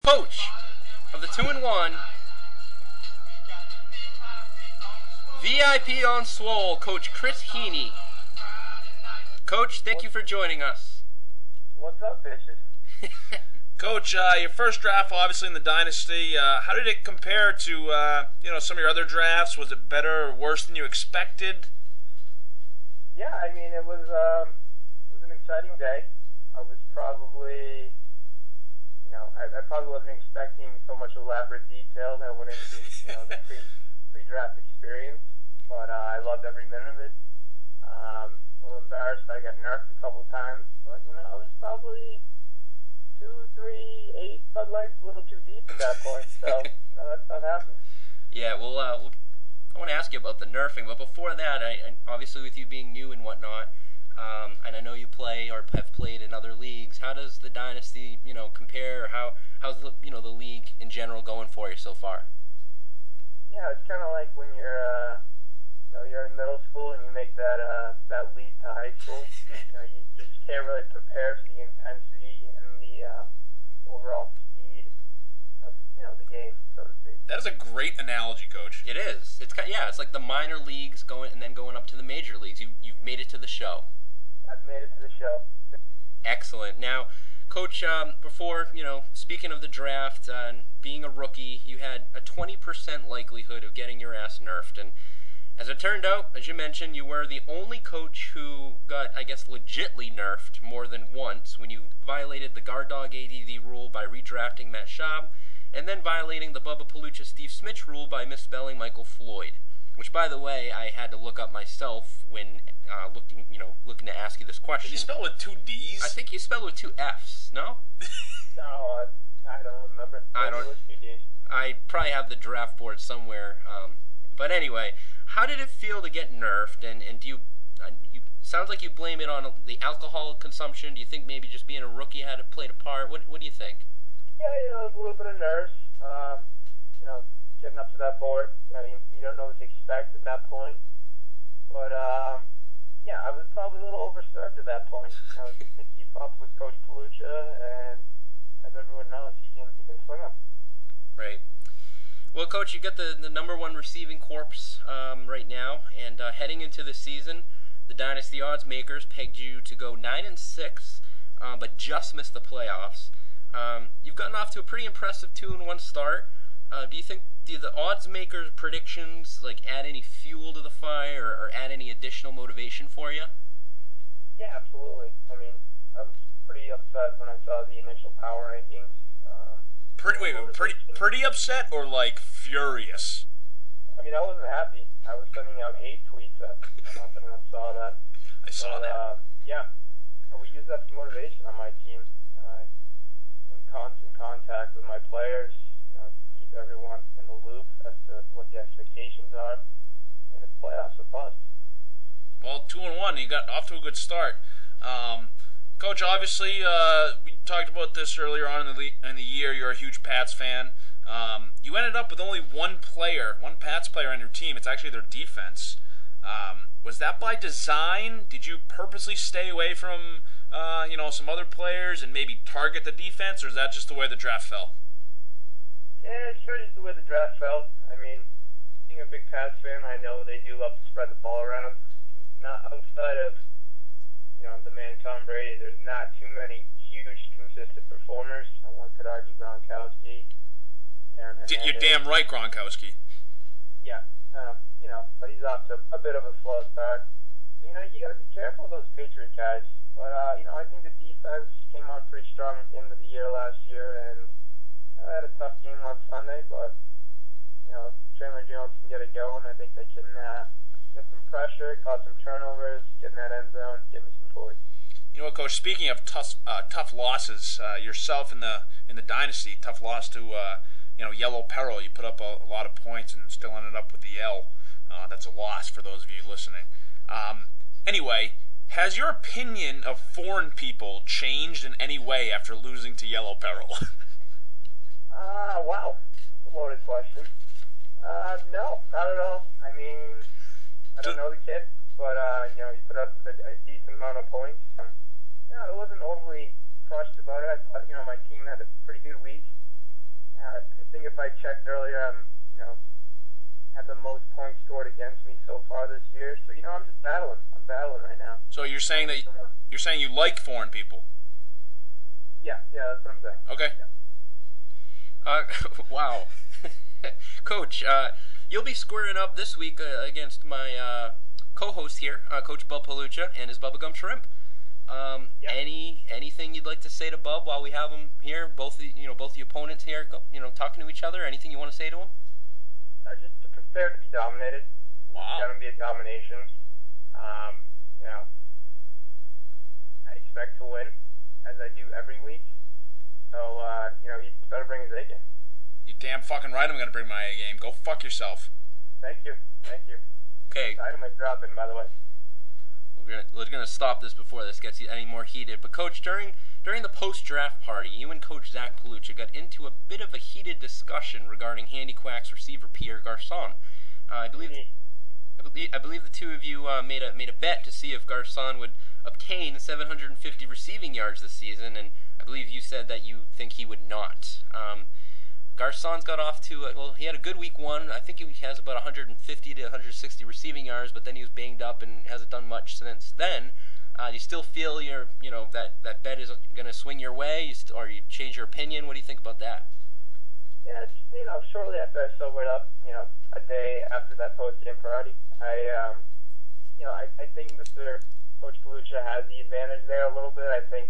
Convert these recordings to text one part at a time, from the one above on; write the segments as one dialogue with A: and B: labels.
A: Coach of the 2-1 VIP on Swole, Coach Chris Heney. Coach, thank you for joining us.
B: What's up, bitches?
C: Coach, your first draft, obviously in the Dynasty. How did it compare to some of your other drafts? Was it better or worse than you expected?
B: Yeah, I mean it was an exciting day. I was probably, I probably wasn't expecting so much elaborate detail that went into the pre-draft experience, but I loved every minute of it. A little embarrassed I got nerfed a couple of times, but I was probably 2, 3, 8 Bud Lights a little too deep at that point, so that stuff happened.
A: Yeah, well, I want to ask you about the nerfing, but before that, I obviously with you being new and whatnot, and I know you play or have played in other leagues. How does the Dynasty, compare? How's the the league in general going for you so far?
B: Yeah, it's kind of like when you're in middle school and you make that leap to high school. You just can't really prepare for the intensity and the overall speed of the game, so to speak.
C: That is a great analogy, Coach.
A: It is. It's like the minor leagues going up to the major leagues. You've made it to the show.
B: I've made it to the show.
A: Excellent. Now, Coach, before, speaking of the draft and being a rookie, you had a 20% likelihood of getting your ass nerfed. And as it turned out, as you mentioned, you were the only coach who got, I guess, legitly nerfed more than once when you violated the guard dog ADD rule by redrafting Matt Schaub, and then violating the Bubba Palucha Steve Smith rule by misspelling Michael Floyd. Which, by the way, I had to look up myself when looking to ask you this question.
C: Did you spell it with 2 D's?
A: I think you spelled it with 2 F's. No?
B: No, I don't remember.
A: I probably have the draft board somewhere. But anyway, how did it feel to get nerfed? And do you sounds like you blame it on the alcohol consumption. Do you think maybe just being a rookie had played a part? What do you think?
B: Yeah, it was a little bit of nerves. Getting up to that board, you don't know what to expect at that point. But I was probably a little overserved at that point. I was trying to keep up with Coach Palucha, and as everyone knows, he can swing them.
A: Right. Well, Coach, you got the number 1 receiving corpse right now, and heading into the season, the Dynasty odds makers pegged you to go 9-6, but just missed the playoffs. You've gotten off to a pretty impressive 2-1 start. Do the odds makers' predictions add any fuel to the fire or add any additional motivation for you?
B: Yeah, absolutely. I mean, I was pretty upset when I saw the initial power rankings.
C: Pretty upset or furious?
B: I mean, I wasn't happy. I was sending out hate tweets. I don't know if anyone saw that.
C: I saw that.
B: Yeah, we use that for motivation on my team. I'm in constant contact with my players. Keep everyone in the loop as to what the expectations are, and it's playoffs or bust.
C: Well, 2-1, you got off to a good start. Coach, obviously, we talked about this earlier on in the year. You're a huge Pats fan. You ended up with only one Pats player on your team. It's actually their defense. Was that by design? Did you purposely stay away from, some other players and maybe target the defense, or is that just the way the draft fell?
B: Yeah, it's sure just the way the draft fell. I mean, being a big Pats fan, I know they do love to spread the ball around. Not outside of, the man Tom Brady, there's not too many huge, consistent performers. One could argue Gronkowski.
C: You're damn right, Gronkowski.
B: Yeah, but he's off to a bit of a slow start. You got to be careful of those Patriot guys. But, I think the defense came on pretty strong at the end of the year last year, and I had a tough game on Sunday, but, Chandler Jones can get it going. I think they can get some pressure, cause some turnovers, get in that end zone, get me some points.
C: You know what, Coach? Speaking of tough losses, yourself in the Dynasty, tough loss to Yellow Peril. You put up a lot of points and still ended up with the L. That's a loss for those of you listening. Anyway, has your opinion of foreign people changed in any way after losing to Yellow Peril?
B: Wow. That's a loaded question. No, not at all. I mean, I don't know the kid, but, he put up a decent amount of points. I wasn't overly crushed about it. I thought, my team had a pretty good week. I think if I checked earlier, I'm, had the most points scored against me so far this year. So, I'm just battling. I'm battling right now.
C: So you're saying you like foreign people?
B: Yeah, that's what I'm saying.
C: Okay.
B: Yeah.
A: Wow. Coach, you'll be squaring up this week against my co-host here, Coach Bub Palucha, and his Bubblegum Shrimp. Anything you'd like to say to Bub while we have him here? Both the opponents here, talking to each other. Anything you want to say to him?
B: Just to prepare to be dominated.
C: Wow.
B: It's going to be a domination. I expect to win, as I do every week. So, he better bring his A game.
C: You damn fucking right I'm going to bring my A game. Go fuck yourself.
B: Thank you.
A: Okay.
B: Dynamite dropping, by the way.
A: We're gonna stop this before this gets any more heated. But Coach, during the post-draft party, you and Coach Zach Palucha got into a bit of a heated discussion regarding Handy Quack's receiver Pierre Garçon. I believe the two of you made a bet to see if Garçon would obtain 750 receiving yards this season, and I believe you said that you think he would not. Garçon's got off to he had a good week one. I think he has about 150 to 160 receiving yards, but then he was banged up and hasn't done much since then. Do you still feel that bet is going to swing your way, or you change your opinion? What do you think about that?
B: Yeah, shortly after I sobered up, a day after that post-game party, I think Mr. Coach Palucha has the advantage there a little bit. I think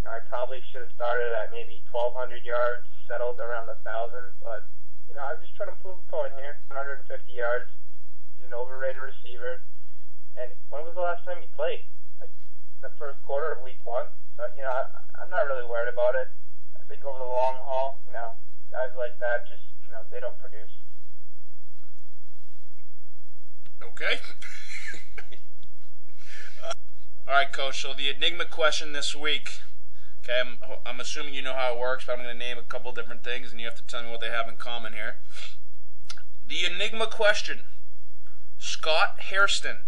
B: I probably should have started at maybe 1,200 yards, settled around 1,000, but I'm just trying to prove a point here. 150 yards. He's an overrated receiver. And when was the last time he played? Like the first quarter of week one. So I'm not really worried about it. I think over the long haul, guys like that just they don't produce.
C: Okay. All right, Coach. So the enigma question this week. Okay, I'm assuming you know how it works, but I'm going to name a couple different things, and you have to tell me what they have in common here. The enigma question: Scott Hairston,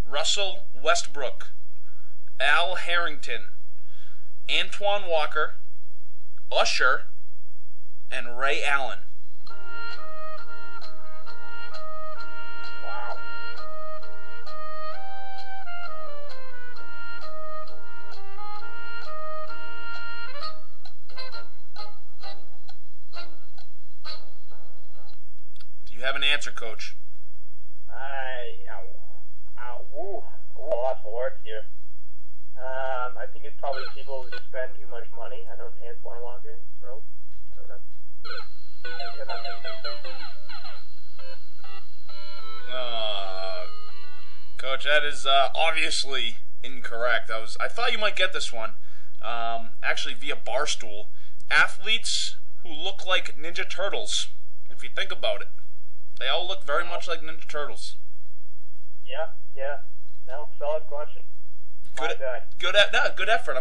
C: Russell Westbrook, Al Harrington, Antoine Walker, Usher, and Ray Allen.
B: Wow.
C: Do you have an answer, Coach?
B: Lots of words here. I think it's probably people who spend too much money. I don't Antoine Walker, bro. I don't know.
C: Coach, that is obviously incorrect. I thought you might get this one. Actually, via Barstool, athletes who look like Ninja Turtles. If you think about it, they all look very much like Ninja Turtles.
B: Yeah. No, solid question.
C: Good effort.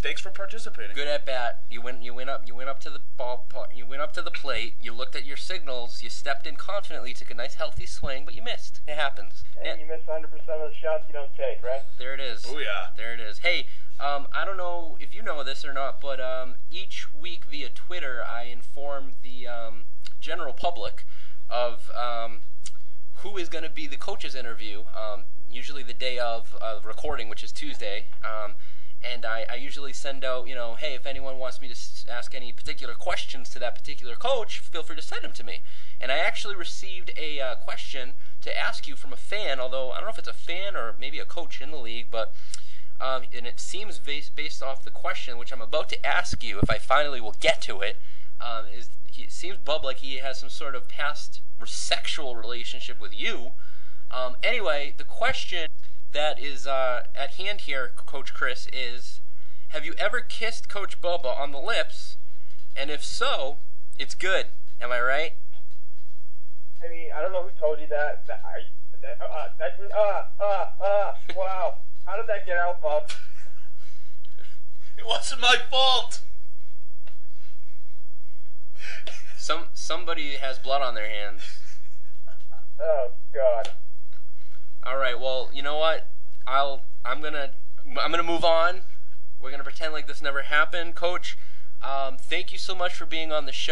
C: Thanks for participating.
A: Good at bat. You went up to the ball. You went up to the plate. You looked at your signals. You stepped in confidently, took a nice healthy swing, but you missed. It happens.
B: And you miss 100% of the shots you don't take, right?
A: There it is.
C: Oh yeah.
A: There it is. Hey, I don't know if you know this or not, but each week via Twitter, I inform the general public of who is going to be the coach's interview. Usually the day of recording, which is Tuesday, and I usually send out, hey, if anyone wants me to ask any particular questions to that particular coach, feel free to send them to me. And I actually received a question to ask you from a fan, although I don't know if it's a fan or maybe a coach in the league, but and it seems based off the question, which I'm about to ask you, if I finally will get to it, it seems Bub like he has some sort of past sexual relationship with you. Anyway, the question that is at hand here, Coach Chris, is: have you ever kissed Coach Bubba on the lips? And if so, it's good. Am I right?
B: I mean, I don't know who told you that. Wow. How did that get out, Bub?
C: It wasn't my fault.
A: Somebody has blood on their hands.
B: Oh God.
A: All right. Well, you know what? I'm gonna move on. We're gonna pretend like this never happened, Coach. Thank you so much for being on the show.